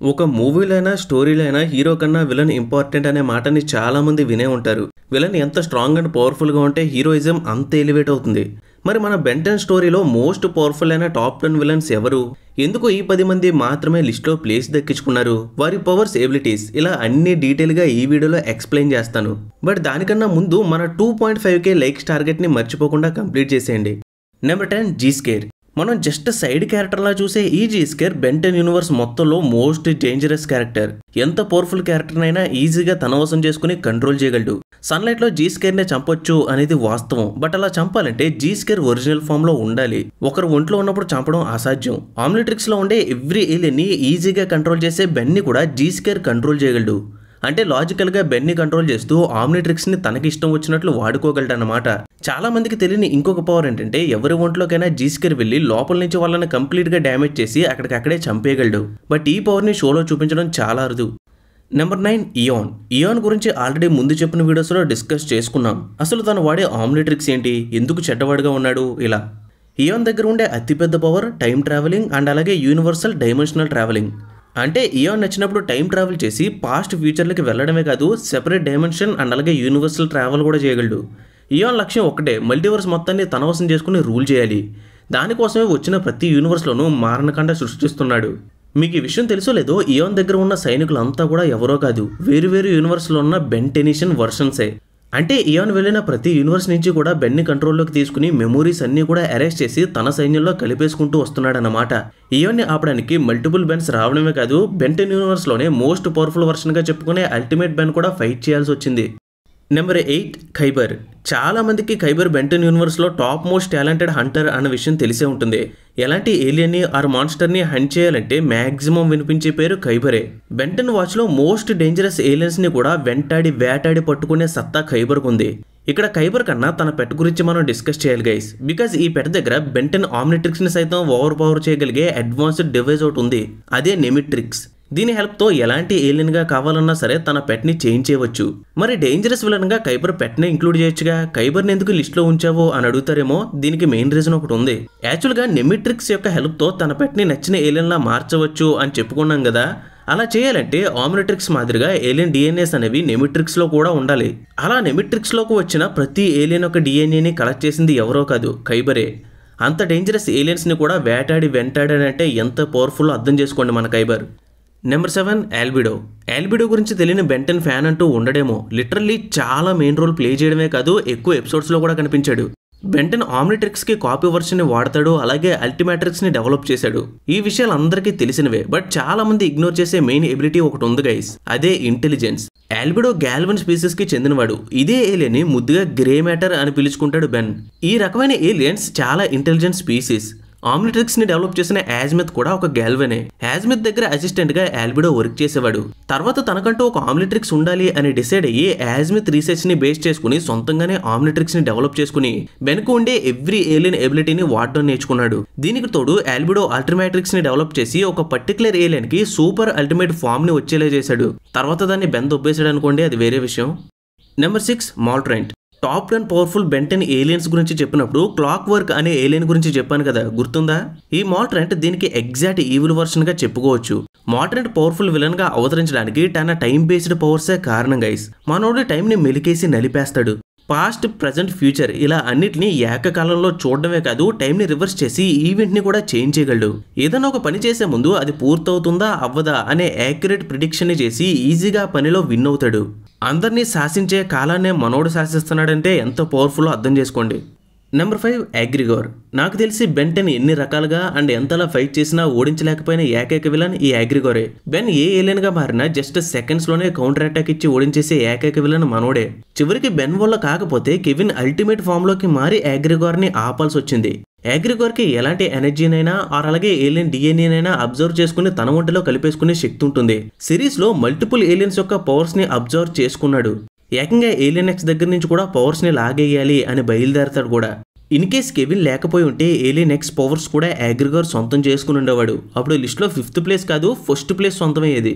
ఒక మూవీలైనా స్టోరీలైనా హీరో కన్నా villain important అనే మాటని చాలా మంది వినే ఉంటారు. విలన్ ఎంత స్ట్రాంగ్ అండ్ పవర్ఫుల్గా ఉంటే హీరోయిజం అంత ఎలివేట్ అవుతుంది. మరి మన బెంటన్ స్టోరీలో మోస్ట్ పవర్ఫుల్ అయిన టాప్ 10 విలన్స్ ఎవరు? ఎందుకు ఈ 10 మంది మాత్రమే లిస్ట్లో ప్లేస్ దక్కించుకున్నారు? వారి పవర్స్, ఎబిలిటీస్ ఇలా అన్ని డీటెయిల్గా ఈ వీడియోలో ఎక్స్ప్లెయిన్ చేస్తాను. బట్ దానికన్నా ముందు మన 2.5K లైక్స్ టార్గెట్ని మర్చిపోకుండా కంప్లీట్ చేసేయండి. Number 10 Zs'Skayr. మనం జస్ట్ సైడ్ క్యారెక్టర్లా చూసే ఈ జీ స్కేర్ బెంటన్ యూనివర్స్ మొత్తంలో మోస్ట్ డేంజరస్ క్యారెక్టర్. ఎంత పవర్ఫుల్ క్యారెక్టర్నైనా ఈజీగా తన వశం చేసుకుని కంట్రోల్ చేయగలడు. సన్లైట్ లో జీ స్కేర్నే చంపొచ్చు అనేది వాస్తవం. బట్ అలా చంపాలంటే జీ స్కేర్ ఒరిజినల్ ఫామ్ లో ఉండాలి. ఒకరు ఒంట్లో ఉన్నప్పుడు చంపడం అసాధ్యం. ఆమ్నిట్రిక్స్ లో ఉండే ఎవ్రీ ఏలియన్ ని ఈజీగా కంట్రోల్ చేసే బెన్ ని కూడా జీ స్కేర్ కంట్రోల్ చేయగలడు. అంటే లాజికల్గా బెన్ని కంట్రోల్ చేస్తూ ఆమ్నిట్రిక్స్ని తనకి ఇష్టం వచ్చినట్లు వాడుకోగలడన్నమాట. చాలా మందికి తెలియని ఇంకొక పవర్ ఏంటంటే ఎవరి ఒంట్లోకైనా జీ స్కేర్ వెళ్ళి లోపల నుంచి వాళ్ళని కంప్లీట్గా డ్యామేజ్ చేసి అక్కడికక్కడే చంపేయగలడు. బట్ ఈ పవర్ని షోలో చూపించడం చాలా అరుదు. Number 9 Ian. ఇయాన్ గురించి ఆల్రెడీ ముందు చెప్పిన వీడియోస్లో డిస్కస్ చేసుకున్నాం. అసలు తను వాడే ఆమ్నిట్రిక్స్ ఏంటి, ఎందుకు చెడ్డవాడుగా ఉన్నాడు ఇలా. ఇయాన్ దగ్గర ఉండే అతిపెద్ద పవర్ టైం ట్రావెలింగ్ అండ్ అలాగే యూనివర్సల్ డైమెన్షనల్ ట్రావెలింగ్. అంటే ఇయాన్ నచ్చినప్పుడు టైం ట్రావెల్ చేసి పాస్ట్ ఫ్యూచర్లకి వెళ్ళడమే కాదు, సెపరేట్ డైమెన్షన్ అండ్ అలాగే యూనివర్సల్ ట్రావెల్ కూడా చేయగలడు. ఇయాన్ లక్ష్యం ఒకటే, మల్టీవర్స్ మొత్తాన్ని తన వశం చేసుకుని రూల్ చేయాలి. దానికోసమే వచ్చిన ప్రతి యూనివర్స్లోనూ మారణకాండ సృష్టిస్తున్నాడు. మీకు ఈ విషయం తెలుసో లేదో, ఇయాన్ దగ్గర ఉన్న సైనికులంతా కూడా ఎవరో కాదు, వేరు వేరులో ఉన్న బెంటెనిషన్ వర్షన్సే. అంటే ఇయాన్ వెళ్ళిన ప్రతి యూనివర్స్ నుంచి కూడా బెన్ని కంట్రోల్లోకి తీసుకుని మెమోరీస్ అన్నీ కూడా అరెస్ట్ చేసి తన సైన్యంలో కలిపేసుకుంటూ వస్తున్నాడన్నమాట. ఇయాన్ని ఆపడానికి మల్టిపుల్ బెన్స్ రావడమే కాదు, బెంటెన్ యూనివర్స్లోనే మోస్ట్ పవర్ఫుల్ వర్షన్గా చెప్పుకునే అల్టిమేట్ బెన్ కూడా ఫైట్ చేయాల్సి వచ్చింది. Number 8 Khyber. చాలా మందికి ఖైబర్ బెంటన్ యూనివర్స్లో టాప్ మోస్ట్ టాలెంటెడ్ హంటర్ అన్న విషయం తెలిసే ఉంటుంది. ఎలాంటి ఏలియన్ని ఆర్ మాన్స్టర్ని హంట్ చేయాలంటే మ్యాక్సిమం వినిపించే పేరు ఖైబరే. బెంటన్ వాచ్లో మోస్ట్ డేంజరస్ ఏలియన్స్ని కూడా వేటాడి పట్టుకునే సత్తా ఖైబర్కు ఉంది. ఇక్కడ ఖైబర్ కన్నా తన పెట్ గురించి మనం డిస్కస్ చేయాలి గైస్. బికాజ్ ఈ పెట్ దగ్గర బెంటన్ ఆమ్నిట్రిక్స్ని సైతం ఓవర్ పవర్ చేయగలిగే అడ్వాన్స్డ్ డివైస్ ఒకటి ఉంది, అదే నెమిట్రిక్స్. దీని హెల్ప్తో ఎలాంటి ఏలియన్గా కావాలన్నా సరే తన పెట్ని చేంజ్ చేయవచ్చు. మరి డేంజరస్ విలన్గా ఖైబర్ పెట్ని ఇంక్లూడ్ చేయొచ్చుగా, ఖైబర్ని ఎందుకు లిస్ట్లో ఉంచావో అని అడుగుతారేమో. దీనికి మెయిన్ రీజన్ ఒకటి ఉంది. యాక్చువల్గా నెమిట్రిక్స్ యొక్క హెల్ప్తో తన పెట్ని నచ్చిన ఏలియన్లా మార్చవచ్చు అని చెప్పుకున్నాం కదా. అలా చేయాలంటే ఆమ్నిట్రిక్స్ మాదిరిగా ఏలియన్ డిఎన్ఏస్ అనేవి నెమిట్రిక్స్లో కూడా ఉండాలి. అలా నెమిట్రిక్స్లోకి వచ్చిన ప్రతి ఏలియన్ యొక్క డిఎన్ఏని కలెక్ట్ చేసింది ఎవరో కాదు, ఖైబరే. అంత డేంజరస్ ఏలియన్స్ని కూడా వెంటాడాడంటే ఎంత పవర్ఫుల్ అర్థం చేసుకోండి మన ఖైబర్. Number 7 albedo. ఆల్బిడో గురించి తెలియని బెంటన్ ఫ్యాన్ అంటూ ఉండడేమో. లిటరల్లీ చాలా మెయిన్ రోల్ ప్లే చేయడమే కాదు, ఎక్కువ ఎపిసోడ్స్లో కూడా కనిపించాడు. బెంటన్ ఆమ్నిట్రిక్స్కి కాపీ వర్షన్ని వాడతాడు, అలాగే అల్టిమాట్రిక్స్ని డెవలప్ చేశాడు. ఈ విషయాలు అందరికీ తెలిసినవే. బట్ చాలా మంది ఇగ్నోర్ చేసే మెయిన్ ఎబిలిటీ ఒకటి ఉంది గైస్, అదే ఇంటెలిజెన్స్. ఆల్బిడో గాల్వన్ స్పీసెస్కి చెందినవాడు. ఇదే ఏలియన్ని ముద్దుగా గ్రే మ్యాటర్ అని పిలుచుకుంటాడు బెన్. ఈ రకమైన ఏలియన్స్ చాలా ఇంటెలిజెంట్ స్పీసీస్. ఆమ్నిట్రిక్స్ ని డెవలప్ చేసిన యాజ్మిత్ కూడా ఒక గాల్వెనే. యాజ్మిత్ దగ్గర అసిస్టెంట్ గా ఆల్బిడో వర్క్ చేసేవాడు. తర్వాత తనకంటూ ఒక ఆమ్నిట్రిక్స్ ఉండాలి అని డిసైడ్ అయ్యి యాజ్మిత్ రీసెర్చ్ ని బేస్ చేసుకుని సొంతంగానే ఆమ్నిట్రిక్స్ ని డెవలప్ చేసుకుని బెన్కు ఉండే ఎవ్రీ ఏలియన్ ఎబిలిటీని వాడడం నేర్చుకున్నాడు. దీనికి తోడు ఆల్బిడో అల్టిమాట్రిక్స్ ని డెవలప్ చేసి ఒక పర్టికులర్ ఏలియన్ కి సూపర్ అల్టిమేట్ ఫామ్ ని వచ్చేలా చేశాడు. తర్వాత దాన్ని బెన్ దొబ్బేశాడు అనుకోండి, అది వేరే విషయం. Number 6 Maltruant. Top 10 powerful Ben Ten aliens గురించి చెప్పినప్పుడు క్లాక్ వర్క్ అనే ఏలియన్ గురించి చెప్పాను కదా, గుర్తుందా? ఈ మాల్ట్రెంట్ దీనికి ఎగ్జాక్ట్ ఈవిల్ వర్షన్ గా చెప్పుకోవచ్చు. మాల్ట్రెంట్ పవర్ఫుల్ విలన్ గా అవతరించడానికి తన టైం బేస్డ్ పవర్సే కారణం గైస్. మనోడి టైం ని మెలికేసి నలిపేస్తాడు. పాస్ట్, ప్రజెంట్, ఫ్యూచర్ ఇలా అన్నిటినీ ఏకకాలంలో చూడడమే కాదు, టైంని రివర్స్ చేసి ఈవెంట్ని కూడా చేంజ్ చేయగలడు. ఏదైనా ఒక పని చేసే ముందు అది పూర్తవుతుందా అవ్వదా అనే యాక్యురేట్ ప్రిడిక్షన్ని చేసి ఈజీగా పనిలో విన్ అవుతాడు. అందరినీ శాసించే కాలాన్నే మనోడు శాసిస్తున్నాడంటే ఎంత పవర్ఫుల్ అర్థం చేసుకోండి. నెంబర్ 5 యాగ్రిగోర్. నాకు తెలిసి బెంటన్ ఎన్ని రకాలుగా అండ్ ఎంతలా ఫైట్ చేసినా ఓడించలేకపోయిన ఏకైక విలన్ ఈ యాగ్రిగోరే. బెన్ ఏ ఏలియన్ గా మారినా జస్ట్ సెకండ్స్ లోనే కౌంటర్ అటాక్ ఇచ్చి ఓడించేసే ఏకైక విలన్ మనోడే. చివరికి బెన్ వల్ల కాకపోతే కెవిన్ అల్టిమేట్ ఫామ్ లోకి మారి యాగ్రిగోర్ ని ఆపాల్సి వచ్చింది. యాగ్రిగోర్ కి ఎలాంటి ఎనర్జీనైనా ఆర్ అలాగే ఏలియన్ డిఎన్ఏనైనా అబ్జర్వ్ చేసుకుని తన ఒంటిలో కలిపేసుకునే శక్తి ఉంటుంది. సిరీస్ లో మల్టిపుల్ ఏలియన్స్ యొక్క పవర్స్ ని అబ్జర్వ్ చేసుకున్నాడు. ఏకంగా ఏలియన్ ఎక్స్ దగ్గర నుంచి కూడా పవర్స్ ని లాగేయాలి అని బయలుదేరతాడు కూడా. ఇన్ కేస్ కెవిన్ లేకపోయి ఉంటే ఏలియన్ ఎక్స్ పవర్స్ కూడా యాగ్రిగోర్ సొంతం చేసుకుని ఉండేవాడు. అప్పుడు లిస్ట్లో 5th ప్లేస్ కాదు 1st ప్లేస్ సొంతమయ్యేది.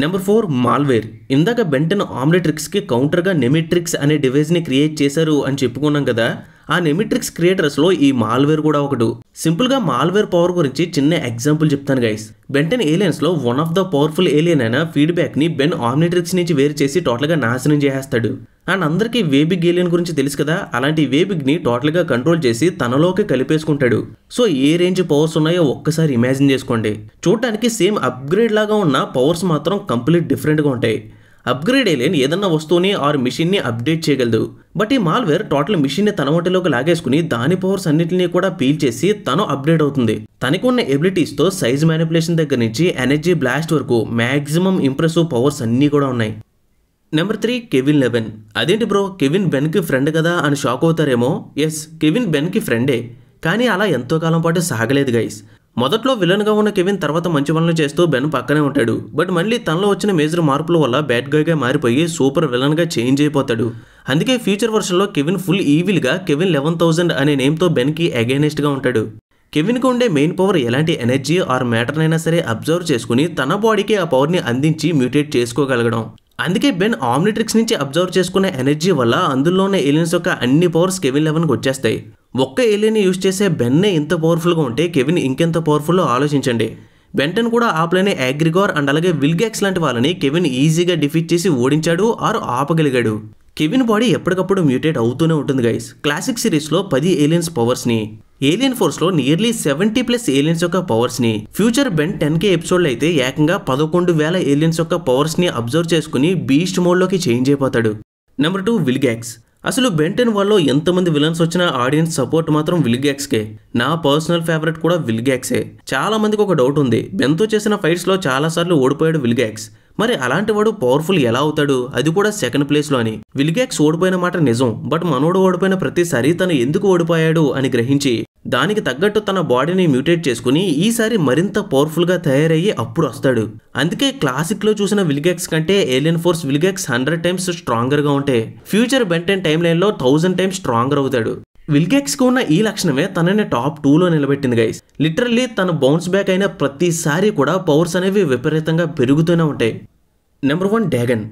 Number 4 Malware. ఇందాక బెంటన్ ఆమ్లెట్రిక్స్కి కౌంటర్గా నెమిట్రిక్స్ అనే డివైస్ని క్రియేట్ చేశారు అని చెప్పుకున్నాం కదా. ఆ నెమిట్రిక్స్ క్రియేటర్స్లో ఈ మాల్వేర్ కూడా ఒకటి. సింపుల్గా మాల్వేర్ పవర్ గురించి చిన్న ఎగ్జాంపుల్ చెప్తాను గైస్. బెంటన్ ఏలియన్స్లో one of the powerful alien అయిన ఫీడ్బ్యాక్ని బెన్ ఆమ్లెట్రిక్స్ నుంచి వేరు చేసి టోటల్గా నాశనం చేసేస్తాడు. అండ్ అందరికీ వేబిగ్ ఏలియన్ గురించి తెలుసు కదా, అలాంటి వేబిగ్ని టోటల్గా కంట్రోల్ చేసి తనలోకి కలిపేసుకుంటాడు. సో ఏ రేంజ్ పవర్స్ ఉన్నాయో ఒక్కసారి ఇమాజిన్ చేసుకోండి. చూడటానికి సేమ్ అప్గ్రేడ్ లాగా ఉన్న పవర్స్ మాత్రం కంప్లీట్ డిఫరెంట్గా ఉంటాయి. అప్గ్రేడ్ ఏలియన్ ఏదన్నా వస్తువుని ఆర్ మిషన్ని అప్డేట్ చేయగలదు. బట్ ఈ మాల్వేర్ టోటల్ మిషన్ని తన ఒంటిలోకి లాగేసుకుని దాని పవర్స్ అన్నింటినీ కూడా పీల్ చేసి తను అప్గ్రేడ్ అవుతుంది. తనకు ఉన్న ఎబిలిటీస్తో సైజ్ మ్యానిపులేషన్ దగ్గర నుంచి ఎనర్జీ బ్లాస్ట్ వరకు మ్యాక్సిమం ఇంప్రెసివ్ పవర్స్ అన్నీ కూడా ఉన్నాయి. Number 3 Kevin eleven. అదేంటి బ్రో, కెవిన్ బెన్కి ఫ్రెండ్ కదా అని షాక్ అవుతారేమో. ఎస్, కెవిన్ బెన్కి ఫ్రెండే, కానీ అలా ఎంతో కాలం పాటు సాగలేదు గైస్. మొదట్లో విలన్గా ఉన్న కెవిన్ తర్వాత మంచి పనులు చేస్తూ బెన్ పక్కనే ఉంటాడు. బట్ మళ్ళీ తనలో వచ్చిన మేజర్ మార్పుల వల్ల బ్యాడ్ గైగా మారిపోయి సూపర్ విలన్గా చేంజ్ అయిపోతాడు. అందుకే ఫ్యూచర్ వర్షన్లో కెవిన్ ఫుల్ ఈవిల్గా కెవిన్ 11,000 అనే నేమ్తో బెన్కి అగైనెస్ట్గా ఉంటాడు. కెవిన్కి ఉండే మెయిన్ పవర్ ఎలాంటి ఎనర్జీ ఆర్ మ్యాటర్నైనా సరే అబ్జర్వ్ చేసుకుని తన బాడీకి ఆ పవర్ని అందించి మ్యూటేట్ చేసుకోగలగడం. అందుకే బెన్ ఆమ్నిట్రిక్స్ నుంచి అబ్జర్వ్ చేసుకునే ఎనర్జీ వల్ల అందులో ఉన్న ఏలియన్స్ యొక్క అన్ని పవర్స్ కెవిన్ 11కి వచ్చేస్తాయి. ఒక్క ఏలియన్ యూజ్ చేసే బెన్నే ఇంత పవర్ఫుల్గా ఉంటే కెవిన్ ఇంకెంత పవర్ఫుల్లో ఆలోచించండి. బెంటన్ కూడా ఆ ప్లేనే యాగ్రిగార్ అండ్ అలాగే విల్గాక్స్ లాంటి వాళ్ళని కెవిన్ ఈజీగా డిఫీట్ చేసి ఓడించాడు ఆర్ ఆపగలిగాడు. కెవిన్ బాడీ ఎప్పటికప్పుడు మ్యూటేట్ అవుతూనే ఉంటుంది గైస్. క్లాసిక్ సిరీస్లో 10 ఏలియన్స్ పవర్స్ని, ఏలియన్ ఫోర్స్లో నియర్లీ 70+ ఏలియన్స్ యొక్క పవర్స్ని, ఫ్యూచర్ బెన్ 10K ఎపిసోడ్లో అయితే ఏకంగా 11,000 ఏలియన్స్ యొక్క పవర్స్ని అబ్జర్వ్ చేసుకుని బీస్ట్ మోడ్లోకి చేంజ్ అయిపోతాడు. నెంబర్ 2 విల్గాక్స్. అసలు బెంటన్ వాళ్ళలో ఎంతమంది విలన్స్ వచ్చినా ఆడియన్స్ సపోర్ట్ మాత్రం విల్గాక్స్కే. నా పర్సనల్ ఫేవరెట్ కూడా విల్గాక్సే. చాలా మందికి ఒక డౌట్ ఉంది, బెన్తో చేసిన ఫైట్స్లో చాలాసార్లు ఓడిపోయాడు విల్గాక్స్. మరి అలాంటి వాడు పవర్ఫుల్ ఎలా అవుతాడు, అది కూడా సెకండ్ ప్లేస్లో అని. విల్గాక్స్ ఓడిపోయిన మాట నిజం, బట్ మనోడు ఓడిపోయిన ప్రతిసారి తను ఎందుకు ఓడిపోయాడు అని గ్రహించి దానికి తగ్గట్టు తన బాడీని మ్యూటేట్ చేసుకుని ఈసారి మరింత పవర్ఫుల్గా తయారయ్యి అప్పుడు వస్తాడు. అందుకే క్లాసిక్లో చూసిన విల్గాక్స్ కంటే ఏలియన్ ఫోర్స్ విల్గాక్స్ 100 టైమ్స్ స్ట్రాంగర్గా ఉంటే ఫ్యూచర్ బెంటన్ టైమ్ లైన్లో 1000 టైమ్స్ స్ట్రాంగర్ అవుతాడు. విల్గాక్స్కి ఉన్న ఈ లక్షణమే తనని టాప్ 2లో నిలబెట్టింది గైస్. లిటరల్లీ తన బౌన్స్ బ్యాక్ అయిన ప్రతిసారి కూడా పవర్స్ అనేవి విపరీతంగా పెరుగుతూనే ఉంటాయి. నెంబర్ 1 డ్యాగన్.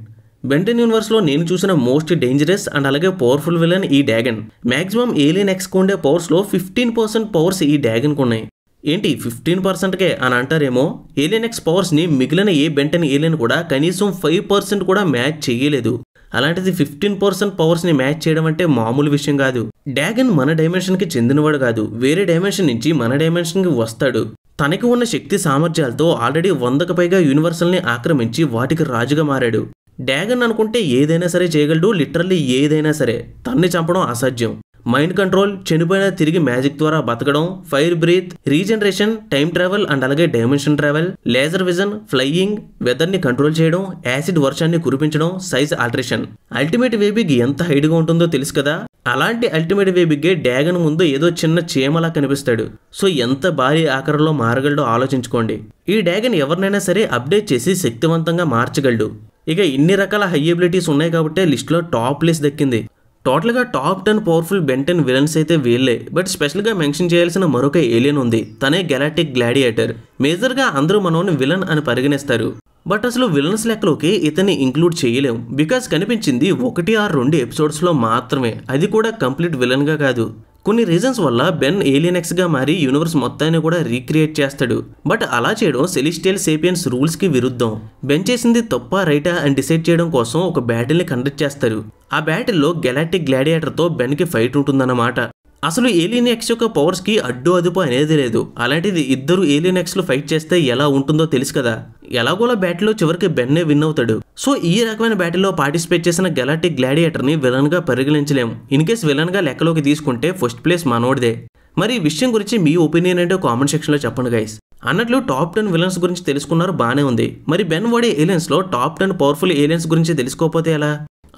బెంటన్ యూనివర్స్లో నేను చూసిన మోస్ట్ డేంజరస్ అండ్ అలాగే పవర్ఫుల్ విలన్ ఈ డ్యాగన్. మ్యాక్సిమం ఏలియన్ ఎక్స్కి ఉండే పవర్స్లో 15% పవర్స్ ఈ డ్యాగన్కి ఉన్నాయి. ఏంటి 15%కే అని అంటారేమో. ఏలియన్ ఎక్స్ పవర్స్ని మిగిలిన ఏ బెంటన్ ఏలియన్ కూడా కనీసం 5% కూడా మ్యాచ్ చేయలేదు. అలాంటిది 15% పవర్స్ని మ్యాచ్ చేయడం అంటే మామూలు విషయం కాదు. డ్యాగన్ మన డైమెన్షన్కి చెందినవాడు కాదు, వేరే డైమెన్షన్ నుంచి మన డైమెన్షన్కి వస్తాడు. తనకి ఉన్న శక్తి సామర్థ్యాలతో ఆల్రెడీ 100కు పైగా యూనివర్సల్ని ఆక్రమించి వాటికి రాజుగా మారాడు. డ్యాగన్ అనుకుంటే ఏదైనా సరే చేయగలడు, లిటరల్లీ ఏదైనా సరే. తన్ని చంపడం అసాధ్యం. మైండ్ కంట్రోల్, చనిపోయిన తిరిగి మ్యాజిక్ ద్వారా బతకడం, fire breath, regeneration, time travel and అలాగే dimension travel, laser vision, flying, వెదర్ని కంట్రోల్ చేయడం, యాసిడ్ వర్షాన్ని కురిపించడం, సైజ్ ఆల్టరేషన్. అల్టిమేట్ వేబిగ్ ఎంత హైడ్గా ఉంటుందో తెలుసు కదా. అలాంటి అల్టిమేట్ వేబిగ్గే డ్యాగన్ ముందు ఏదో చిన్న చీమలా కనిపిస్తాడు. సో ఎంత భారీ ఆకారంలో మారగలడో ఆలోచించుకోండి. ఈ డ్యాగన్ ఎవరినైనా సరే అప్డేట్ చేసి శక్తివంతంగా మార్చగలడు. ఇక ఇన్ని రకాల హై ఎబిలిటీస్ ఉన్నాయి కాబట్టి లిస్ట్లో టాప్ ప్లేస్ దక్కింది. టోటల్గా టాప్ 10 పవర్ఫుల్ బెంటన్ విలన్స్ అయితే వీళ్ళే. బట్ స్పెషల్గా మెన్షన్ చేయాల్సిన మరొక ఏలియన్ ఉంది, తనే గెలాక్టిక్ గ్లాడియేటర్. మేజర్గా అందరూ మనోని విలన్ అని పరిగణిస్తారు. బట్ అసలు విలన్స్ లెక్కలోకి ఇతన్ని ఇంక్లూడ్ చేయలేం. బికాస్ కనిపించింది 1 or 2 ఎపిసోడ్స్లో మాత్రమే, అది కూడా కంప్లీట్ విలన్గా కాదు. కొన్ని రీజన్స్ వల్ల బెన్ ఏలియన్ ఎక్స్గా మారి యూనివర్స్ మొత్తాన్ని కూడా రీక్రియేట్ చేస్తాడు. బట్ అలా చేయడం సెలిస్టియల్ సేపియన్స్ రూల్స్కి విరుద్ధం. బెన్ చేసింది తప్ప రైటా అని డిసైడ్ చేయడం కోసం ఒక బ్యాటిల్ని కండక్ట్ చేస్తారు. ఆ బ్యాటిల్లో గెలాక్టిక్ గ్లాడియేటర్తో బెన్కి ఫైట్ ఉంటుందన్నమాట. అసలు ఏలియన్ ఎక్స్ యొక్క పవర్స్కి అడ్డు అదుపు అనేది లేదు. అలాంటిది ఇద్దరు ఏలియన్ ఎక్స్లు ఫైట్ చేస్తే ఎలా ఉంటుందో తెలుసు కదా. ఎలాగోలా బ్యాటిల్లో చివరికి బెన్నే విన్ అవుతాడు. సో ఈ రకమైన బ్యాటిల్లో పార్టిసిపేట్ చేసిన గెలాక్టిక్ గ్లాడియేటర్ని విలన్గా పరిగణించలేము. ఇన్కేస్ విలన్గా లెక్కలోకి తీసుకుంటే ఫస్ట్ ప్లేస్ మనోడిదే. మరి ఈ విషయం గురించి మీ ఒపీనియన్ ఏంటో కామెంట్ సెక్షన్లో చెప్పండి గైస్. అన్నట్లు టాప్ 10 విలన్స్ గురించి తెలుసుకున్నారు, బాగానే ఉంది. మరి బెన్ వాడే ఏలియన్స్లో టాప్ 10 పవర్ఫుల్ ఏలియన్స్ గురించి తెలుసుకోకపోతే ఎలా?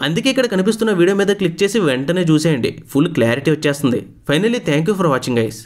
అందుకే ఇక్కడ కనిపిస్తున్న వీడియో మీద క్లిక్ చేసి వెంటనే చూసేయండి, ఫుల్ క్లారిటీ వచ్చేస్తుంది. Finally thank you for watching guys.